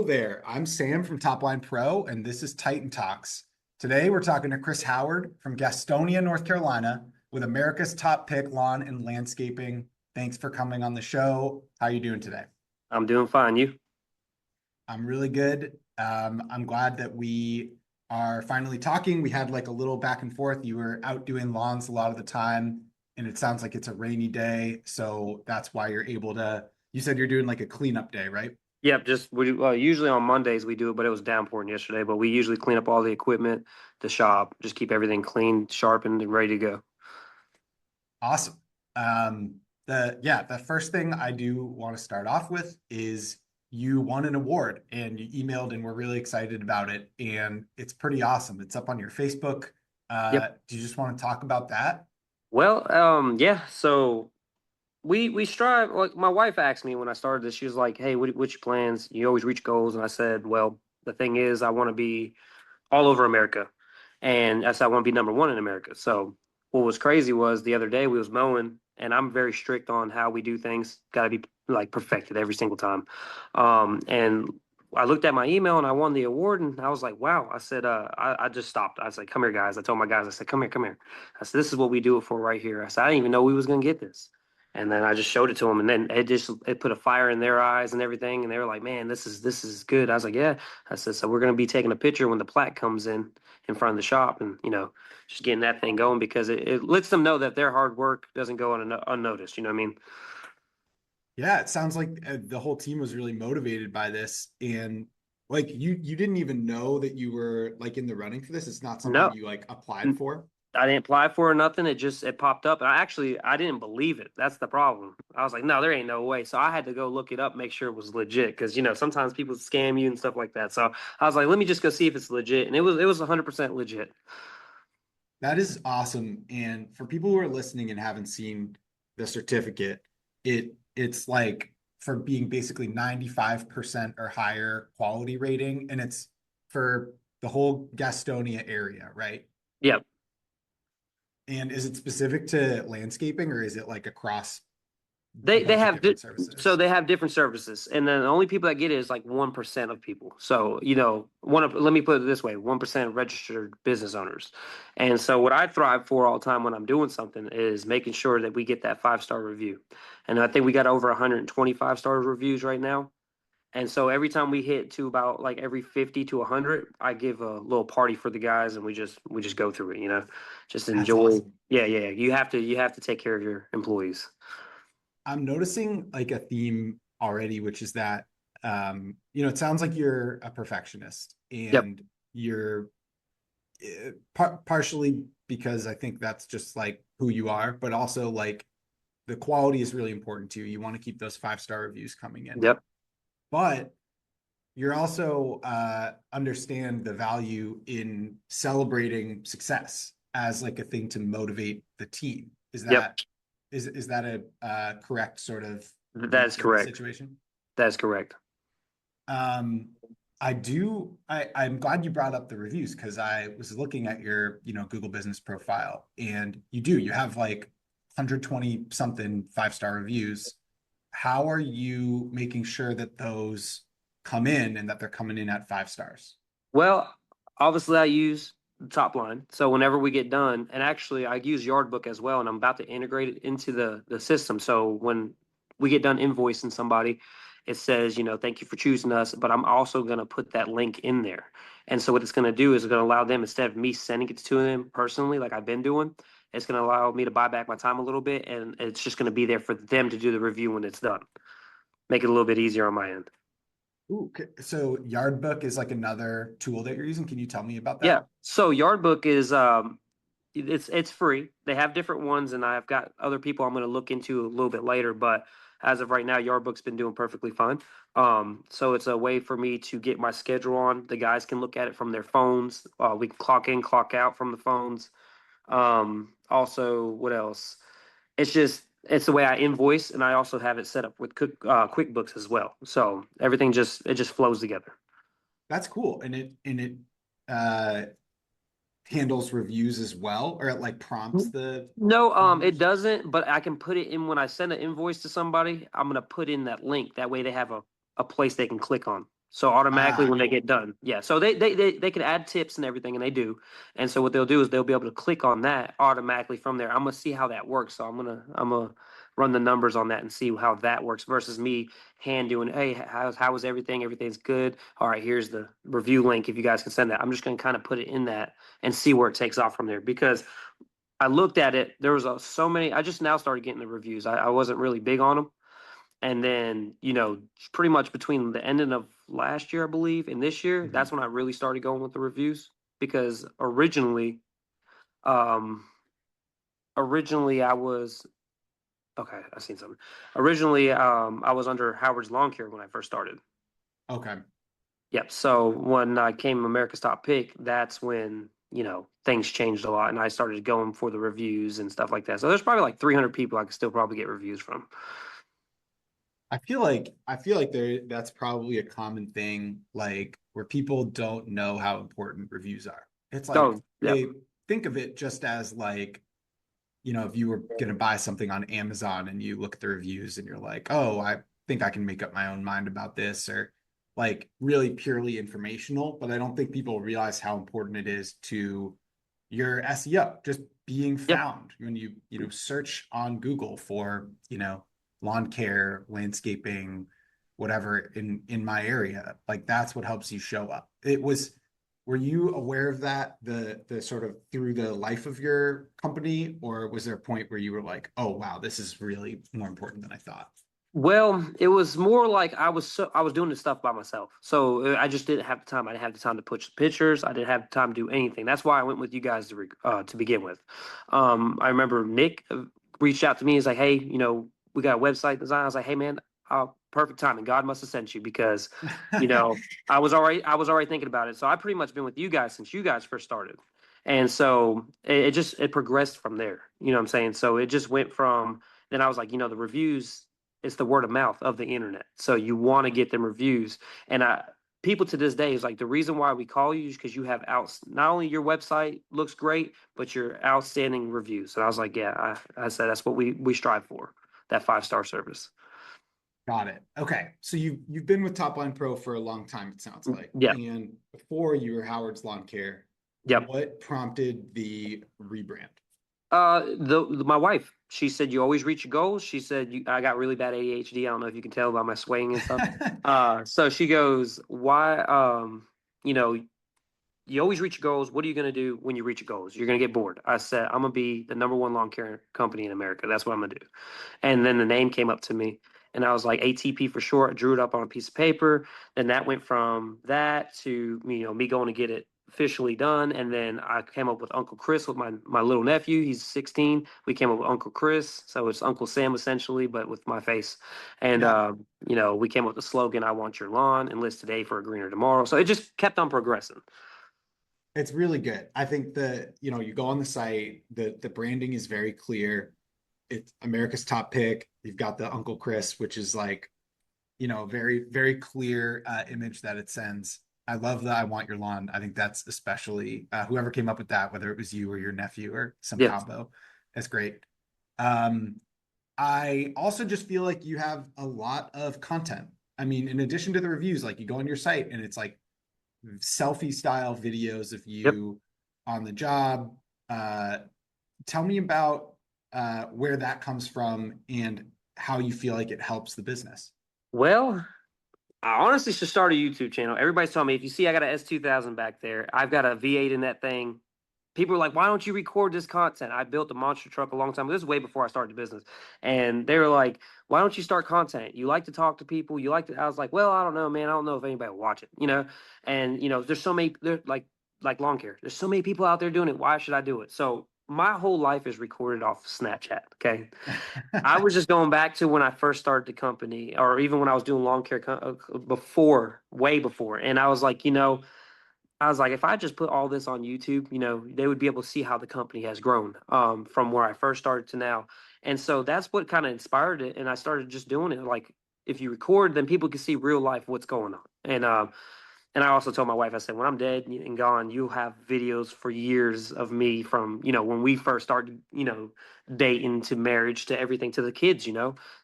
there. I'm Sam from Top Line Pro, and this is Titan Talks. Today, we're talking to Chris Howard from Gastonia, North Carolina, with America's top pick lawn and landscaping. Thanks for coming on the show. How are you doing today? I'm doing fine. You? I'm really good. I'm glad that we are finally talking. We had like a little back and forth. You were out doing lawns a lot of the time, and it sounds like it's a rainy day, so that's why you're able to. You said you're doing like a cleanup day, right? Yep. Just usually on Mondays we do it, but it was downpouring yesterday. But we usually clean up all the equipment, the shop, just keep everything clean, sharpened, and ready to go. Awesome. The first thing I do want to start off with is you won an award and you emailed and we're really excited about it and it's pretty awesome. It's up on your Facebook. Yep. Do you just want to talk about that? Well, yeah. So we strive. Like my wife asked me when I started this, she was like, "Hey, what's your plans? You always reach goals." And I said, "Well, the thing is, I want to be all over America, and I said I want to be number one in America." So what was crazy was the other day we was mowing, and I'm very strict on how we do things. Got to be like perfected every single time. And I looked at my email and I won the award, and I was like, "Wow!" I said, I just stopped. I was like, "Come here, guys." I told my guys, I said, "Come here, come here." I said, "This is what we do it for right here." I said, "I didn't even know we was gonna get this." And then I just showed it to them, and then it put a fire in their eyes and everything, and they were like, "Man, this is good." I was like, "Yeah." I said, "So we're gonna be taking a picture when the plaque comes in front of the shop, and just getting that thing going because it lets them know that their hard work doesn't go unnoticed." You know what I mean? Yeah, it sounds like the whole team was really motivated by this and like you didn't even know that you were like in the running for this. It's not something No, you like applied for. I didn't apply for it or nothing. It popped up, and I didn't believe it. That's the problem. I was like, no, there ain't no way. So I had to go look it up, make sure it was legit, because sometimes people scam you and stuff like that. So I was like, let me just go see if it's legit, and it was 100% legit. That is awesome. And for people who are listening and haven't seen the certificate, it's like for being basically 95% or higher quality rating. And it's for the whole Gastonia area, right? Yep. And is it specific to landscaping or is it like across a They bunch of have different so services? they have different services, and then the only people that get it is like 1% of people. So let me put it this way: 1% registered business owners. And so what I thrive for all the time when I'm doing something is making sure that we get that 5-star review. And I think we got over 125 star reviews right now. And so every time we hit to about like every 50 to 100, I give a little party for the guys, and we just go through it. Just That's enjoy. awesome. Yeah, yeah. You have to take care of your employees. I'm noticing like a theme already, which is that it sounds like you're a perfectionist Yep. and you're partially because I think that's just like who you are, but also like the quality is really important to you. You want to keep those 5-star reviews coming in, Yep. but you're also understand the value in celebrating success as like a thing to motivate the team. Is Yep. that is that a correct sort of That is nature of the correct. situation? That is correct. Um, I'm glad you brought up the reviews because I was looking at your, Google business profile and you have like 120 something 5-star reviews. How are you making sure that those come in and that they're coming in at 5 stars? Well, obviously I use the top line. So whenever we get done, and actually I use Yardbook as well, and I'm about to integrate it into the system. So when we get done invoicing somebody, it says, thank you for choosing us, but I'm also going to put that link in there. And so what it's going to do is it's going to allow them, instead of me sending it to them personally, like I've been doing, it's going to allow me to buy back my time a little bit, and it's just going to be there for them to do the review when it's done. Make it a little bit easier on my end. Ooh, so Yardbook is like another tool that you're using. Can you tell me about Yeah. that? So Yardbook is it's free. They have different ones, and I've got other people I'm going to look into a little bit later. But as of right now, Yardbook's been doing perfectly fine. So it's a way for me to get my schedule on. The guys can look at it from their phones. We can clock in, clock out from the phones. Also, what else? It's the way I invoice, and I also have it set up with QuickBooks as well. So everything just flows together. That's cool. And it uh handles reviews as well, or it like prompts No, the it reviews. doesn't, but I can put it in when I send an invoice to somebody. I'm gonna put in that link. That way they have a place they can click on. So automatically Ah, when they get done, yeah. So they can add tips and everything, and they do. And so what they'll do is they'll be able to click on that automatically from there. I'm gonna see how that works. So I'm gonna run the numbers on that and see how that works versus me hand doing. Hey, how was everything? Everything's good. All right, here's the review link. If you guys can send that, I'm just gonna kind of put it in that and see where it takes off from there because I looked at it. There was so many. I just now started getting the reviews. I wasn't really big on them. And then, pretty much between the ending of last year, I believe, and this year, mhm. that's when I really started going with the reviews because um, originally I was okay. I seen something. Originally, I was under Howard's Lawn Care when I first started. Okay. Yep. So when I came America's Top Pick, that's when things changed a lot, and I started going for the reviews and stuff like that. So there's probably like 300 people I could still probably get reviews from. I feel like that's probably a common thing, like where people don't know how important reviews are. It's like Oh, yep. they think of it just as like, if you were going to buy something on Amazon and you look at the reviews and you're like, oh, I think I can make up my own mind about this, or like really purely informational. But I don't think people realize how important it is to your SEO, just being Yep. found when you search on Google for, lawn care, landscaping, whatever in my area. Like that's what helps you show up. Were you aware of that, the sort of through the life of your company, or was there a point where you were like, oh wow, this is really more important than I thought? Well, it was more like I was doing this stuff by myself. So I just didn't have the time. I didn't have the time to push pictures. I didn't have the time to do anything. That's why I went with you guys to begin with. I remember Nick reached out to me. He's like, "Hey, we got a website design." I was like, "Hey, man, perfect timing. God must have sent you because, you know, I was already thinking about it. So I pretty much been with you guys since you guys first started, and so it progressed from there. You know what I'm saying? So it just went from then I was like, the reviews, it's the word of mouth of the internet. So you want to get them reviews. And people to this day is like the reason why we call you is because you have not only your website looks great, but your outstanding reviews. And I was like, yeah, I said that's what we strive for, that 5-star service. Got it. Okay. So you've been with Top Line Pro for a long time, it sounds like. Yeah. And before you were Howard's Lawn Care, Yep. what prompted the rebrand? My wife, she said you always reach your goals. She said I got really bad ADHD. I don't know if you can tell by my swaying and stuff. So she goes, why, you know, you always reach your goals. What are you going to do when you reach your goals? You're going to get bored. I said, I'm going to be the number one lawn care company in America. That's what I'm going to do. And then the name came up to me, and I was like ATP for short. I drew it up on a piece of paper. Then that went from that to me going to get it officially done. And then I came up with Uncle Chris with my little nephew. He's 16. We came up with Uncle Chris, so it's Uncle Sam essentially, but with my face. And Yeah, we came up with the slogan, "I want your lawn, enlist today for a greener tomorrow." So it just kept on progressing. it's really good. I think that, you go on the site, the branding is very clear. It's America's Top Pick. You've got the Uncle Chris, which is like, very, very clear image that it sends. I love that I want your lawn. I think that's especially whoever came up with that, whether it was you or your nephew or some Yeah. combo. That's great. Um, I also just feel like you have a lot of content. I mean, in addition to the reviews, like you go on your site and it's like selfie style videos of Yep. you on the job. Uh, Tell me about where that comes from and how you feel like it helps the business. Well, I honestly should start a YouTube channel. Everybody's telling me if you see I got a S2000 back there, I've got a V8 in that thing. People are like, "Why don't you record this content?" I built a monster truck a long time ago. This is way before I started the business, and they were like, "Why don't you start content? You like to talk to people. You like to." I was like, "Well, I don't know, man. I don't know if anybody will watch it." And there's so many. There's like lawn care. There's so many people out there doing it. Why should I do it? So my whole life is recorded off Snapchat. Okay, I was just going back to when I first started the company, or even when I was doing lawn care before, way before. And I was like, if I just put all this on YouTube, they would be able to see how the company has grown from where I first started to now. And so that's what kind of inspired it. And I started just doing it. Like, if you record, then people can see real life what's going on. And And I also told my wife, I said, when I'm dead and gone, you'll have videos for years of me from, when we first started, dating to marriage to everything to the kids.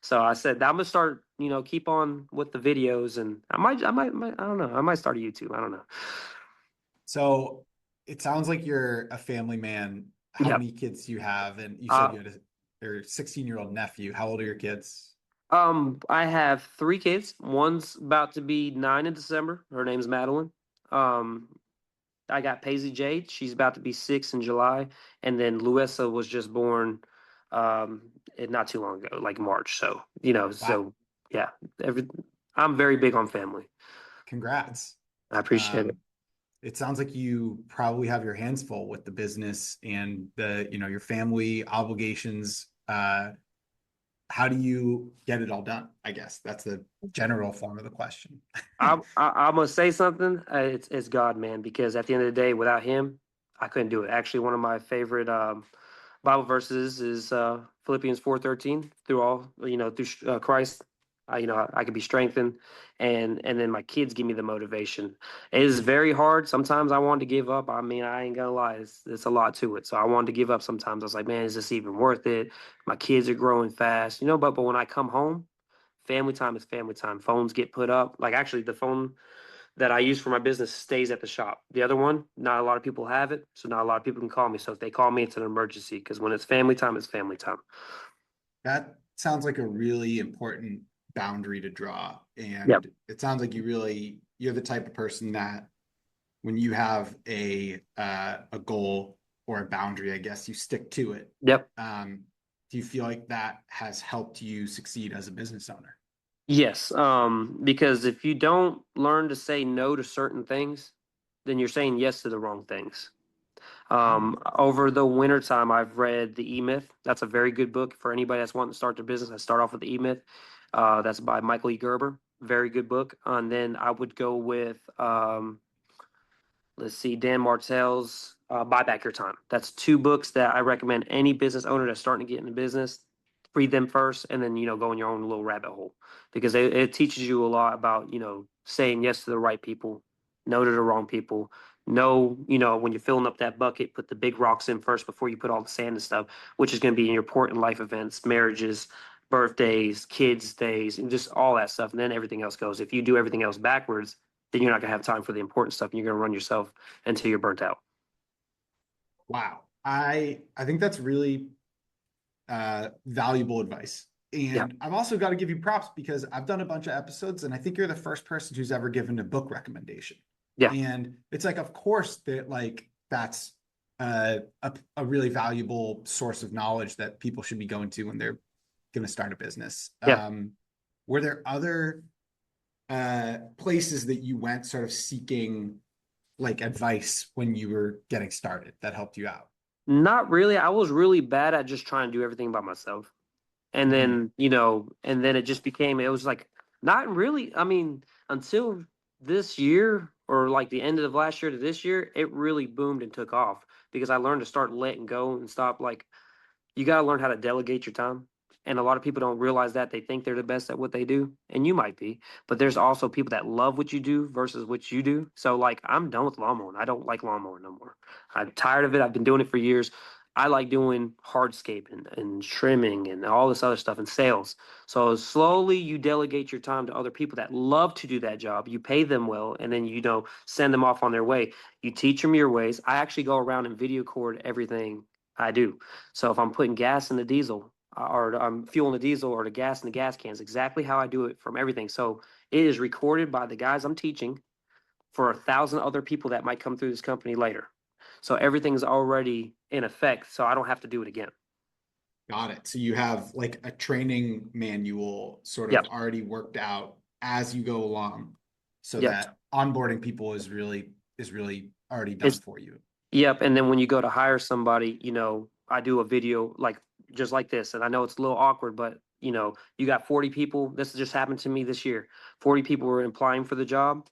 So I said, I'm gonna start, keep on with the videos, and I might, I don't know, I might start a YouTube. I don't know. So it sounds like you're a family man. How Yep. many kids do you have? And you said Uh, you had your 16-year-old nephew. How old are your kids? I have three kids. One's about to be 9 in December. Her name's Madeline. Um, I got Paisley Jade. She's about to be 6 in July, and then Luessa was just born, not too long ago, like March. So Wow, yeah, every I'm very big on family. congrats. I appreciate it. Um, it sounds like you probably have your hands full with the business and your family obligations. How do you get it all done? I guess that's the general form of the question. I'm gonna say something. It's God, man, because at the end of the day, without Him, I couldn't do it. Actually, one of my favorite Bible verses is Philippians 4:13. Through all, through Christ, I can be strengthened, and then my kids give me the motivation. It is very hard. Sometimes I want to give up. I mean, I ain't gonna lie, it's a lot to it. So I wanted to give up. Sometimes I was like, man, is this even worth it? My kids are growing fast, But when I come home, family time is family time. Phones get put up. Like actually, the phone that I use for my business stays at the shop. The other one, not a lot of people have it, so not a lot of people can call me. So if they call me, it's an emergency because when it's family time, it's family time. That sounds like a really important boundary to draw. Yep. And it sounds like you're the type of person that when you have a goal or a boundary, I guess you stick to it. Yep. Do you feel like that has helped you succeed as a business owner? Yes. Because if you don't learn to say no to certain things, then you're saying yes to the wrong things. Over the winter time, I've read The E Myth. That's a very good book for anybody that's wanting to start their business. I start off with The E Myth. That's by Michael E. Gerber. Very good book. And then I would go with let's see, Dan Martell's Buy Back Your Time. That's two books that I recommend any business owner that's starting to get into business. Read them first, and then go in your own little rabbit hole because it teaches you a lot about saying yes to the right people, no to the wrong people. No, when you're filling up that bucket, put the big rocks in first before you put all the sand and stuff, which is going to be in your important life events, marriages, birthdays, kids' days, and just all that stuff. And then everything else goes. If you do everything else backwards, then you're not going to have time for the important stuff and you're going to run yourself until you're burnt out. Wow. I think that's really valuable advice. Yeah. And I've also got to give you props because I've done a bunch of episodes and I think you're the first person who's ever given a book recommendation. Yeah. And it's like, of course, that that's a really valuable source of knowledge that people should be going to when they're going to start a business. Yeah. Were there other places that you went sort of seeking like advice when you were getting started that helped you out? Not really. I was really bad at just trying to do everything by myself. And Mhm. then, it just became, it was like, not really. I mean, until this year or like the end of last year to this year, it really boomed and took off because I learned to start letting go and stop like you got to learn how to delegate your time. And a lot of people don't realize that they think they're the best at what they do. And you might be, but there's also people that love what you do versus what you do. So, like, I'm done with lawn mowing. I don't like lawn mowing no more. I'm tired of it. I've been doing it for years. I like doing hardscape and trimming and all this other stuff and sales. So, slowly you delegate your time to other people that love to do that job. You pay them well, and then, send them off on their way. You teach them your ways. I actually go around and video record everything I do. So if I'm putting gas in the diesel or I'm fueling the diesel or the gas in the gas cans, exactly how I do it from everything. So it is recorded by the guys I'm teaching for 1,000 other people that might come through this company later. So everything's already in effect. So I don't have to do it again. Got it. So you have like a training manual sort of Yep. already worked out as you go along so Yep. that onboarding people is really already done It's for you. Yep. And then when you go to hire somebody, I do a video like just like this. And I know it's a little awkward, but you got 40 people. This just happened to me this year. 40 people were applying for the job.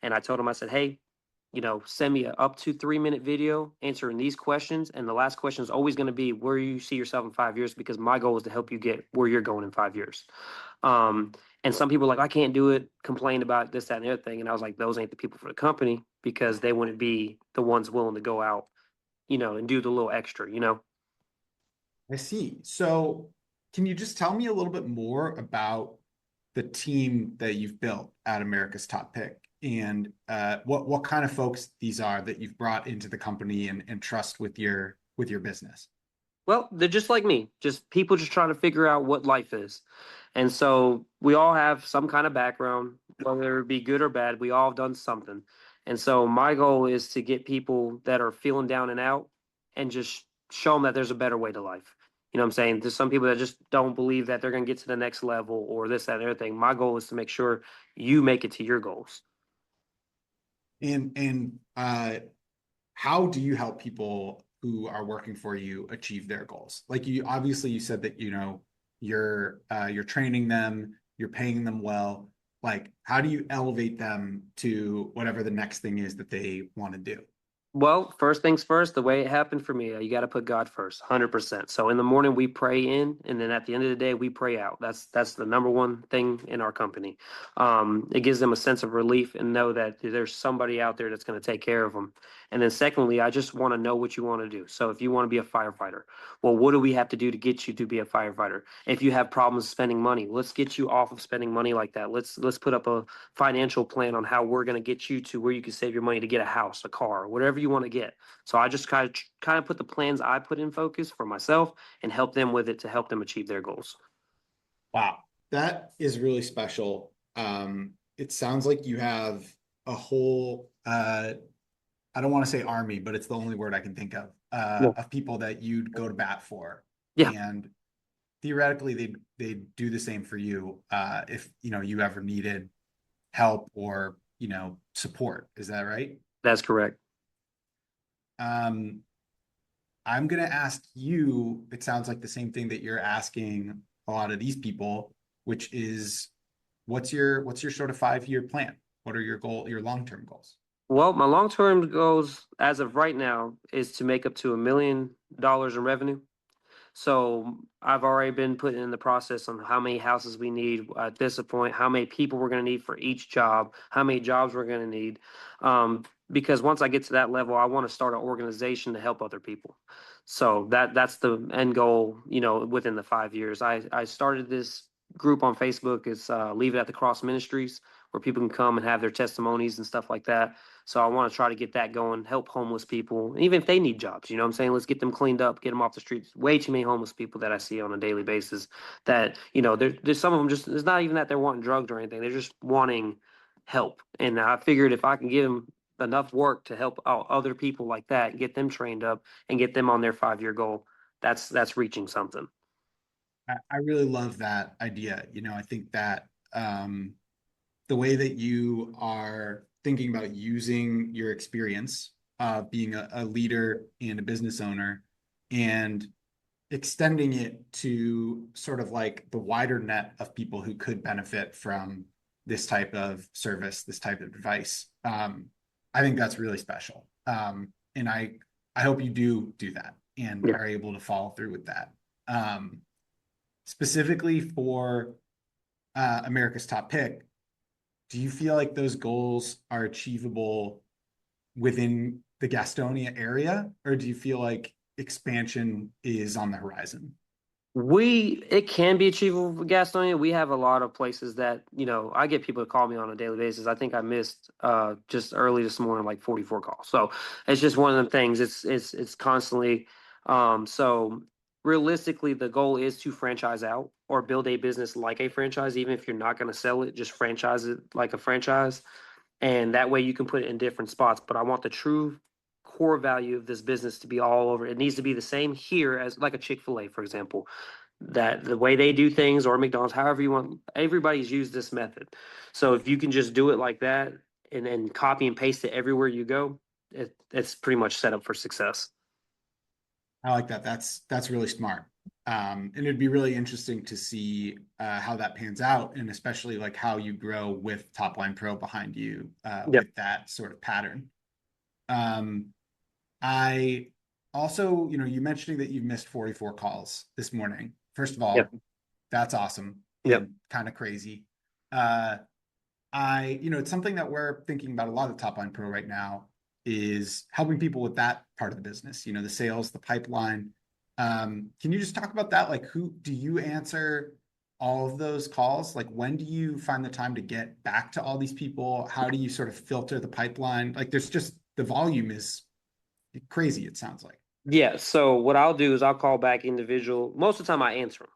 And I told them, I said, hey, send me a up to 3 minute video answering these questions. And the last question is always going to be where you see yourself in 5 years, because my goal is to help you get where you're going in 5 years. Um, And some people are like, I can't do it, complain about this, that, and the other thing. And I was like, those ain't the people for the company because they wouldn't be the ones willing to go out, and do the little extra, I see. So can you just tell me a little bit more about the team that you've built at America's Top Pick and what kind of folks these are that you've brought into the company and trust with your business? Well, they're just like me, just people just trying to figure out what life is. And so we all have some kind of background, whether it be good or bad, we all have done something. And so my goal is to get people that are feeling down and out and just show them that there's a better way to life. You know what I'm saying? There's some people that just don't believe that they're going to get to the next level or this, that, and everything. My goal is to make sure you make it to your goals. And how do you help people who are working for you achieve their goals? Like you obviously you said that you're training them, you're paying them well. Like how do you elevate them to whatever the next thing is that they want to do? Well, first things first, the way it happened for me, you got to put God first, 100%. So in the morning we pray in, and then at the end of the day we pray out. That's the number one thing in our company. It gives them a sense of relief and know that there's somebody out there that's going to take care of them. And then secondly, I just want to know what you want to do. So if you want to be a firefighter, well, what do we have to do to get you to be a firefighter? If you have problems spending money, let's get you off of spending money like that. Let's put up a financial plan on how we're going to get you to where you can save your money to get a house, a car, whatever you want to get. So I just kind of put the plans I put in focus for myself and help them with it to help them achieve their goals. Wow, that is really special. It sounds like you have a whole I don't want to say army, but it's the only word I can think Yeah. of people that you'd go to bat for. Yeah, And theoretically they'd do the same for you if you ever needed help or support. Is that right? that's correct. Um, I'm gonna ask you, it sounds like the same thing that you're asking a lot of these people, which is what's your sort of 5-year plan? What are your long-term goals? Well, my long term goals as of right now is to make up to $1 million in revenue. So I've already been putting in the process on how many houses we need at this point, how many people we're going to need for each job, how many jobs we're going to need. Because once I get to that level, I want to start an organization to help other people. So that's the end goal, within the 5 years. I started this group on Facebook. It's Leave It at the Cross Ministries, where people can come and have their testimonies and stuff like that. So I want to try to get that going, help homeless people, even if they need jobs. You know what I'm saying? Let's get them cleaned up, get them off the streets. Way too many homeless people that I see on a daily basis that, there's some of them just, it's not even that they're wanting drugs or anything. They're just wanting help. And I figured if I can give them enough work to help out other people like that, get them trained up and get them on their 5-year goal, that's reaching something. I really love that idea. I think that the way that you are thinking about using your experience, being a leader and a business owner, and extending it to sort of like the wider net of people who could benefit from this type of service, this type of advice. I think that's really special. And I hope you do that and Yeah. are able to follow through with that. Um, Specifically for America's Top Pick, do you feel like those goals are achievable within the Gastonia area, or do you feel like expansion is on the horizon? It can be achievable for Gastonia. We have a lot of places that, I get people to call me on a daily basis. I think I missed just early this morning like 44 calls. So it's just one of them things. It's constantly so realistically the goal is to franchise out or build a business like a franchise, even if you're not going to sell it, just franchise it like a franchise. And that way you can put it in different spots. But I want the true core value of this business to be all over. It needs to be the same here as like a Chick-fil-A, for example, that the way they do things or McDonald's, however you want, everybody's used this method. So if you can just do it like that and copy and paste it everywhere you go, it's pretty much set up for success. I like that. That's really smart. And it'd be really interesting to see how that pans out, and especially like how you grow with Top Line Pro behind you Yep. with that sort of pattern. Um, I also, you mentioning that you've missed 44 calls this morning. First of Yep. all, that's awesome Yep. and kind of crazy. Uh, it's something that we're thinking about a lot of Top Line Pro right now is helping people with that part of the business, the sales, the pipeline. Can you just talk about that? Like, who do you answer all of those calls? Like, when do you find the time to get back to all these people? How do you sort of filter the pipeline? Like, there's just the volume is crazy, it sounds like. Yeah. So what I'll do is I'll call back individual. Most of the time I answer them.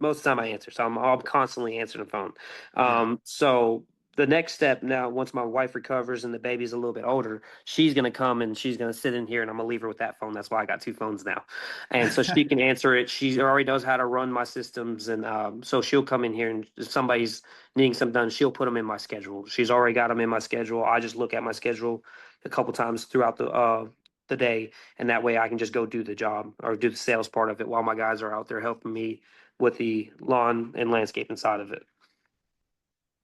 Most of the time I answer. So I'm constantly answering the phone. Yeah. So the next step now, once my wife recovers and the baby's a little bit older, she's gonna come and she's gonna sit in here and I'm gonna leave her with that phone. That's why I got two phones now. And so she can answer it. She already knows how to run my systems, and so she'll come in here and if somebody's needing something done, she'll put them in my schedule. She's already got them in my schedule. I just look at my schedule a couple times throughout the day, and that way I can just go do the job or do the sales part of it while my guys are out there helping me with the lawn and landscaping side of it.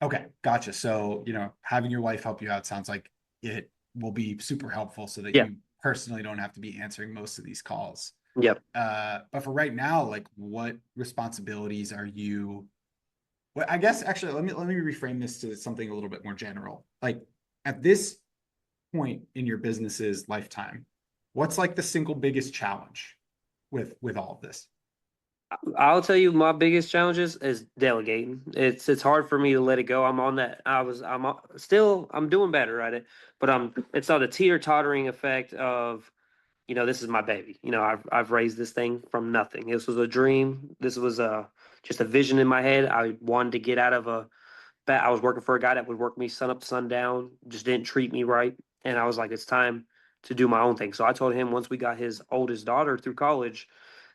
Okay, gotcha. So, having your wife help you out sounds like it will be super helpful so that Yeah. you personally don't have to be answering most of these calls. Yep. But for right now, like what responsibilities are you? Well, I guess actually let me reframe this to something a little bit more general. Like at this point in your business's lifetime, what's like the single biggest challenge with all of this? I'll tell you my biggest challenges is delegating. It's hard for me to let it go. I'm on that. Still I'm doing better at it, but it's on the teeter tottering effect of this is my baby. I've raised this thing from nothing. This was a dream. This was just a vision in my head. I wanted to get out of I was working for a guy that would work me sun up to sundown, just didn't treat me right. And I was like, it's time to do my own thing. So I told him once we got his oldest daughter through college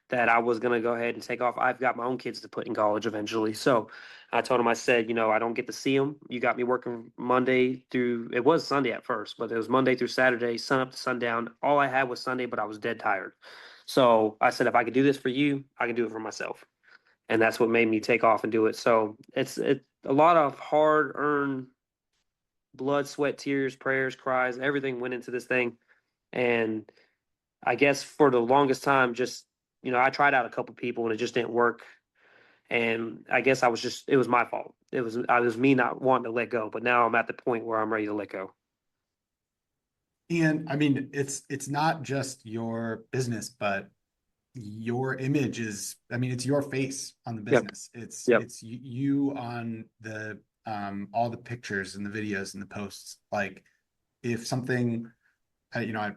that I was going to go ahead and take off. I've got my own kids to put in college eventually. So I told him, I said, I don't get to see them. You got me working Monday through, it was Sunday at first, but it was Monday through Saturday, sun up to sundown. All I had was Sunday, but I was dead tired. So I said, if I could do this for you, I can do it for myself. And that's what made me take off and do it. So it's a lot of hard earned blood, sweat, tears, prayers, cries, everything went into this thing. And I guess for the longest time, just I tried out a couple people and it just didn't work. And I guess it was my fault. I was me not wanting to let go. But now I'm at the point where I'm ready to let go. And I mean, it's not just your business, but your image is, I mean, it's your face on the Yep. business. It's Yep. it's you on the all the pictures and the videos and the posts. Like if something, I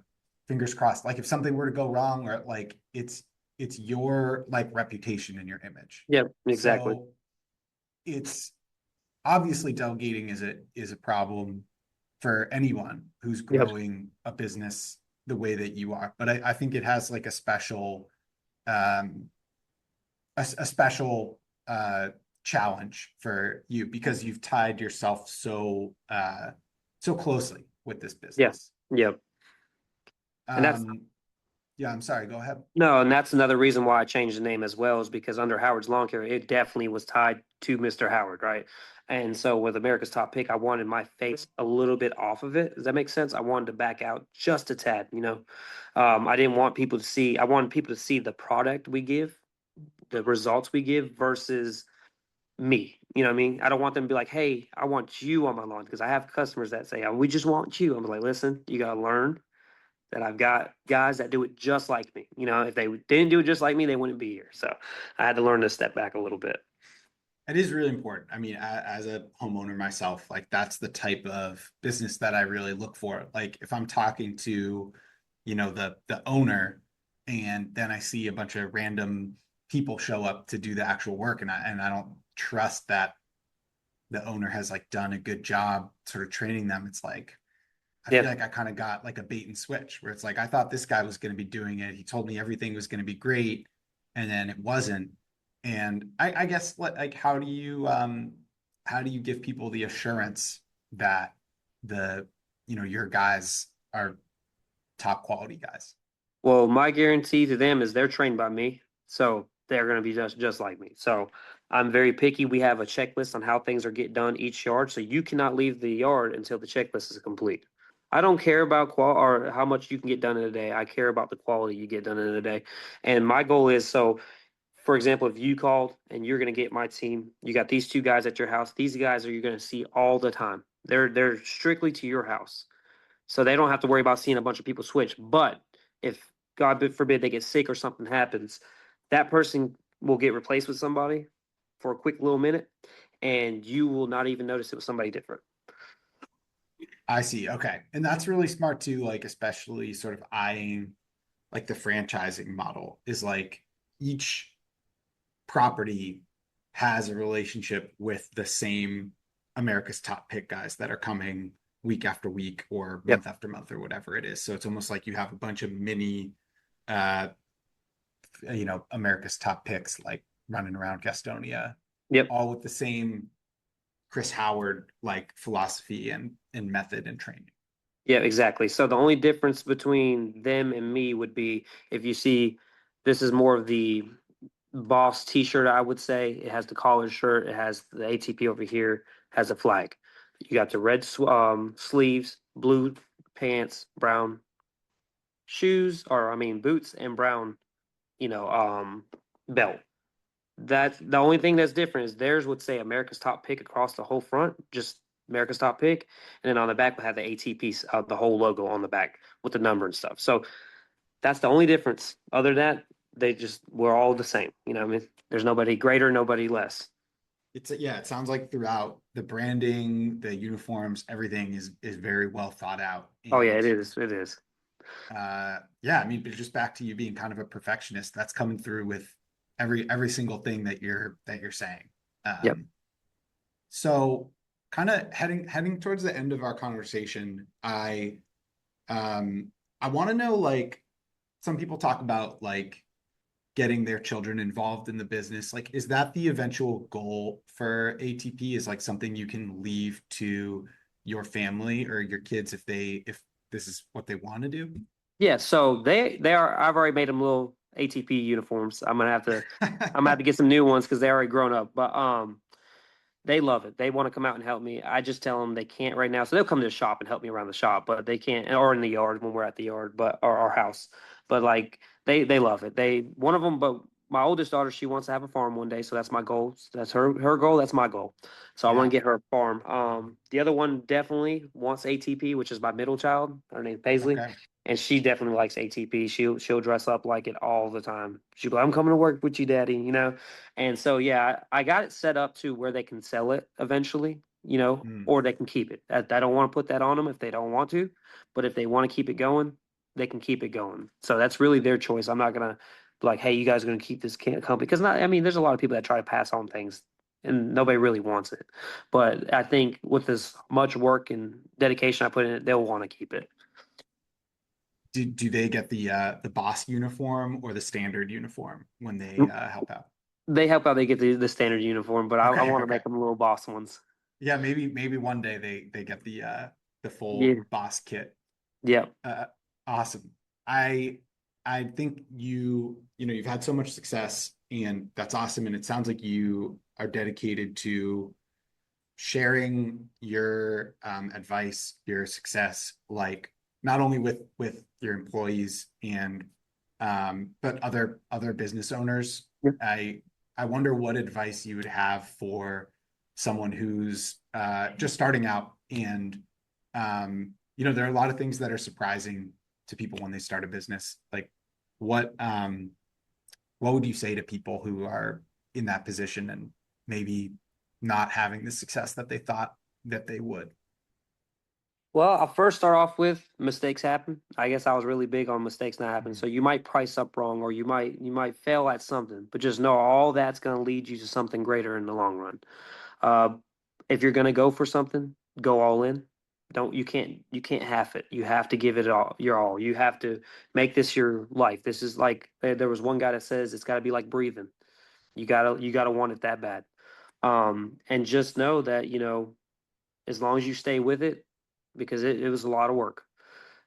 fingers crossed, like if something were to go wrong or like it's your like reputation and your image. Yep. Exactly. So it's obviously delegating is a problem for anyone who's Yep. growing a business the way that you are. But I think it has like um, a special challenge for you because you've tied yourself so closely with this Yeah. business. Yep. And that's Um, yeah, I'm sorry. Go ahead. No, and that's another reason why I changed the name as well, is because under Howard's Lawn Care, it definitely was tied to Mr. Howard, right? And so with America's Top Pick, I wanted my face a little bit off of it. Does that make sense? I wanted to back out just a tad. I didn't want people to see, I wanted people to see the product we give, the results we give versus me. You know what I mean? I don't want them to be like, hey, I want you on my lawn because I have customers that say, we just want you. I'm like, listen, you got to learn that I've got guys that do it just like me. If they didn't do it just like me, they wouldn't be here. So I had to learn to step back a little bit. It is really important. I mean, as a homeowner myself, like that's the type of business that I really look for. Like if I'm talking to, the owner, and then I see a bunch of random people show up to do the actual work, and I don't trust that the owner has like done a good job sort of training them. It's like I Yeah. feel like I kind of got like a bait and switch where it's like I thought this guy was going to be doing it. He told me everything was going to be great, and then it wasn't. And I guess like how do you give people the assurance that the your guys are top quality guys? Well, my guarantee to them is they're trained by me. So they're going to be just like me. So I'm very picky. We have a checklist on how things are get done each yard. So you cannot leave the yard until the checklist is complete. I don't care about or how much you can get done in a day. I care about the quality you get done in a day. And my goal is for example, if you called and you're going to get my team, you got these two guys at your house. These guys are you're going to see all the time. They're strictly to your house, so they don't have to worry about seeing a bunch of people switch. But if God forbid they get sick or something happens, that person will get replaced with somebody for a quick little minute, and you will not even notice it was somebody different. I see. Okay. And that's really smart too, like especially sort of eyeing like the franchising model is like each property has a relationship with the same America's top pick guys that are coming week after week or Yep. month after month or whatever it is. So it's almost like you have a bunch of mini uh America's top picks like running around Gastonia, Yep. all with the same Chris Howard like philosophy and method and training. Yeah, exactly. So the only difference between them and me would be if you see this is more of the boss t-shirt, I would say. It has the collared shirt, it has the ATP over here, has a flag. You got the red sleeves, blue pants, brown shoes, or I mean boots and brown, belt. That's the only thing that's different is theirs would say America's top pick across the whole front, just America's top pick, and then on the back would have the ATP, the whole logo on the back with the number and stuff. So that's the only difference. Other than that, we're all the same. You know what I mean? There's nobody greater, nobody less. Yeah, it sounds like throughout the branding, the uniforms, everything is very well thought out. Oh yeah, it And is. It is. yeah, I mean, but just back to you being kind of a perfectionist, that's coming through with every single thing that you're saying. Yep. So kind of heading towards the end of our conversation, I want to know like some people talk about like getting their children involved in the business. Like, is that the eventual goal for ATP? Is like something you can leave to your family or your kids if this is what they want to do? Yeah. So they are. I've already made them little ATP uniforms. I'm gonna have to get some new ones because they're already grown up. But they love it. They want to come out and help me. I just tell them they can't right now. So they'll come to the shop and help me around the shop, but they can't, or in the yard when we're at the yard, but or our house. But like they love it. They one of them, but my oldest daughter, she wants to have a farm one day, so that's my goal. That's her goal. That's my goal. So I want Yeah. to get her a farm. The other one definitely wants ATP, which is my middle child. Her name's Paisley, Okay. and she definitely likes ATP. She'll dress up like it all the time. She'll be like, "I'm coming to work with you, Daddy," you know. And so, yeah, I got it set up to where they can sell it eventually, Hmm. or they can keep it. I don't want to put that on them if they don't want to, but if they want to keep it going, they can keep it going. So that's really their choice. I'm not gonna be like, hey, you guys are gonna keep this company because not. I mean, there's a lot of people that try to pass on things, and nobody really wants it. But I think with as much work and dedication I put in it, they'll want to keep it. Do they get the boss uniform or the standard uniform when they help out? They help out. They get the standard uniform, but I Okay, want to okay. make them little boss ones. Yeah, maybe one day they get the full Yeah. boss kit. Yeah. Uh, awesome. I I think you've had so much success and that's awesome. And it sounds like you are dedicated to sharing your advice, your success, like not only with your employees and but other business owners. Yeah. I wonder what advice you would have for someone who's just starting out and there are a lot of things that are surprising to people when they start a business. Like what um what would you say to people who are in that position and maybe not having the success that they thought that they would? Well, I'll first start off with mistakes happen. I guess I was really big on mistakes not happening. Mhm. So you might price up wrong or you might fail at something, but just know all that's going to lead you to something greater in the long run. Uh, if you're going to go for something, go all in. Don't you can't half it. You have to give it all your all. You have to make this your life. This is like there was one guy that says it's got to be like breathing. You gotta want it that bad. And just know that as long as you stay with it, because it was a lot of work.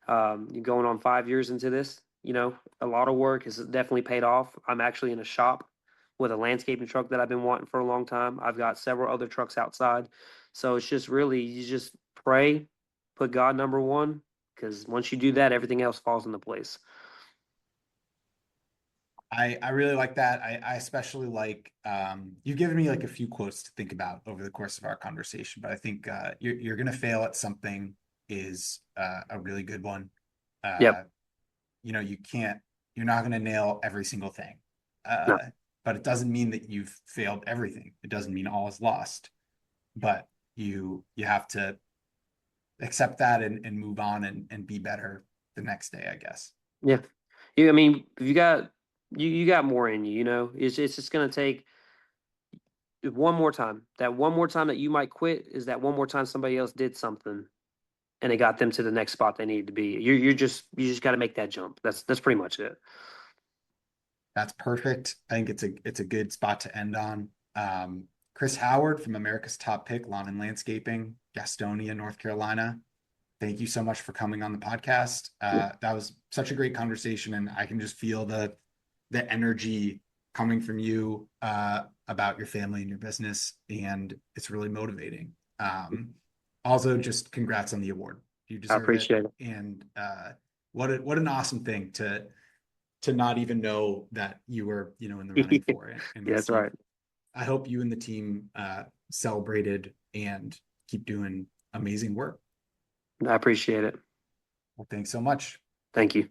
You're going on 5 years into this, a lot of work has definitely paid off. I'm actually in a shop with a landscaping truck that I've been wanting for a long time. I've got several other trucks outside. So it's just really, you just pray, put God number one, because once you do that, everything else falls into place. I really like that. I especially like you've given me like a few quotes to think about over the course of our conversation, but I think you're gonna fail at something is a really good one. Yep. Uh, you can't, you're not gonna nail every single thing. No. But it doesn't mean that you've failed everything. It doesn't mean all is lost. But you have to accept that and move on and be better the next day, I guess. Yeah. I mean, you got you got more in you. You know, it's just gonna take one more time. That one more time that you might quit is that one more time somebody else did something and it got them to the next spot they needed to be. You just got to make that jump. That's pretty much it. That's perfect. I think it's a good spot to end on. Chris Howard from America's Top Pick Lawn and Landscaping, Gastonia, North Carolina. Thank you so much for coming on the podcast. That was such a great conversation, and I can just feel the energy coming from you about your family and your business, and it's really motivating. Also, just congrats on the award. You I deserve it, appreciate it. and what an awesome thing to not even know that you were in the running for it and Yeah, that's receive. right. I hope you and the team celebrated and keep doing amazing work. I appreciate it. Well, thanks so much. Thank you.